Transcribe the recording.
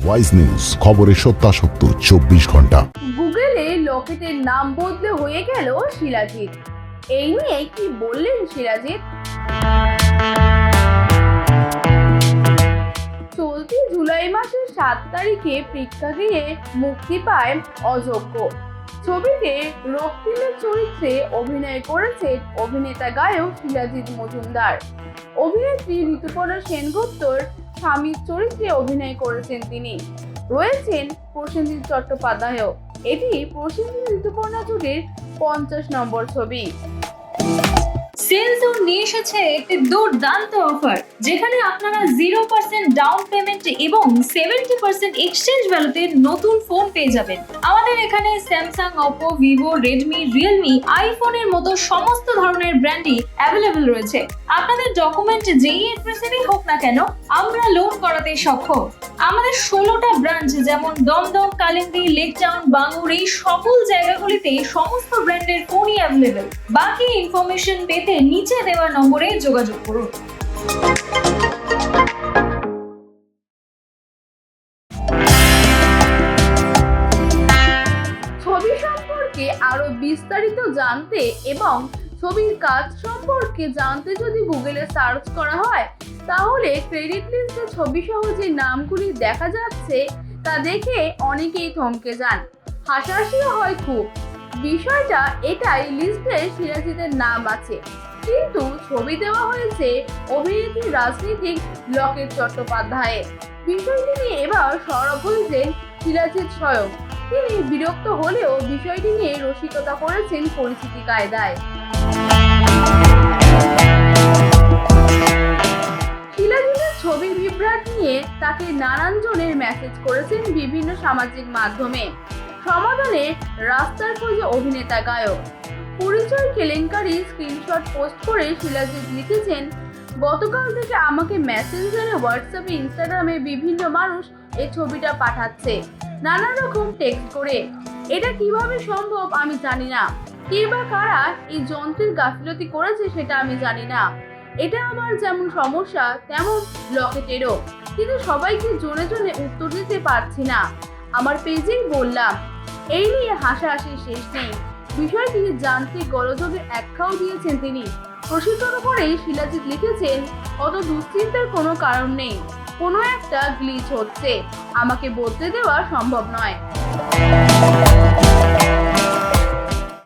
Wise news, খবরের সত্যাসত্য 24 ঘন্টা। গুগলে লকেটের নাম বদলে হয়ে গেল শিলাজিৎ। এই নিয়ে কি বললেন শিলাজিৎ? চলতি জুলাই মাসের 7 তারিখে প্রেক্ষাগৃহে মুক্তি পায় অযোগ্য। ছবিতে রক্তিমের চরিত্রে অভিনয় করেছেন অভিনেতা গায়ক শিলাজিৎ মজুমদার। অভিনেত্রী ঋতুপর্ণা সেনগুপ্তর স্বামীর চরিত্রে অভিনয় করেছেন তিনি। রয়েছেন প্রসেনজিৎ চট্টোপাধ্যায়ও। এটি প্রসেনজিৎ ঋতুপর্ণা জুটির 50 নম্বর ছবি। সেলজোন নিয়ে এসেছে একটি দুর্দান্ত অফার, যেখানে আপনারা 0% ডাউন পেমেন্ট এবং 70% এক্সচেঞ্জ ভ্যালুতে নতুন ফোন পেয়ে যাবেন। আমাদের এখানে Samsung, Oppo, Vivo, Redmi, Realme, আইফোনের মতো সমস্ত ধরনের ব্র্যান্ডই অ্যাভেলেবল রয়েছে। আপনাদের ডকুমেন্ট যেই অ্যাড্রেসেরই হোক না কেন, আমরা লোন করাতে সক্ষম। আমাদের 16টা ব্রাঞ্চ যেমন দমদম, কালিন্দী, লেক টাউন, বাঙ্গুর, এই সকল জায়গাগুলিতে সমস্ত ব্র্যান্ডের ফোনই অ্যাভেলেবল। বাকি ইনফরমেশন পেতে নিচে দেওয়া নম্বরে যোগাযোগ করুন। ছবি সম্পর্কে আরো বিস্তারিত জানতে এবং ছবির কাজ সম্পর্কে জানতে যদি গুগলে সার্চ করা হয়, তাহলে ক্রেডিট লিস্টে ছবি সহ যে নামগুলি দেখা যাচ্ছে তা দেখে অনেকেই থমকে যান। হাসাহাসিও হয় খুব। বিষয়টা এটাই, লিস্টে শিলাজিতের নাম আছে, কিন্তু ছবি দেওয়া হয়েছে অভিনেত্রী রাজনীতিক লকেট চট্টোপাধ্যায়ের। বিষয়টি নিয়ে এবার সরব হয়েছেন শিলাজিৎ স্বয়ং। তিনি বিরক্ত হলেও বিষয়টি নিয়ে রসিকতা করেছেন পরিচিতি কায়দায়। শিলাজিতের ছবি বিভ্রাট নিয়ে তাকে নানান জনের মেসেজ করেছেন বিভিন্ন সামাজিক মাধ্যমে। সমাধানে রাস্তার খোঁজে অভিনেতা গায়ক। পরিচয় কেলেঙ্কারি স্ক্রিনশট পোস্ট করে শিলাজিৎ লিখেছেন, গতকাল থেকে আমাকে মেসেঞ্জারে, হোয়াটসঅ্যাপে, ইনস্টাগ্রামে বিভিন্ন মানুষ এই ছবিটা পাঠাচ্ছে নানা রকম টেক্সট করে। এটা কিভাবে সম্ভব আমি জানি না। কে বা কারা এই যন্ত্রের গাফিলতি করেছে সেটা আমি জানি না। এটা আমার যেমন সমস্যা তেমন লকেটেরও, কিন্তু সবাইকে জনে জনে উত্তর দিতে পারছি না। আমার পেজেই বললাম। এই নিয়ে হাসাহাসি শেষ নেই। বিষয়টি জানতে গোলযোগের একখাও দিয়েছেন তিনি। প্রশিক্ষণ করেই শিলাজিৎ লিখেছেন, অত দুশ্চিন্তার কোনো কারণ নেই। কোনো একটা গ্লিচ হচ্ছে, আমাকে বদলে দেওয়া সম্ভব নয়।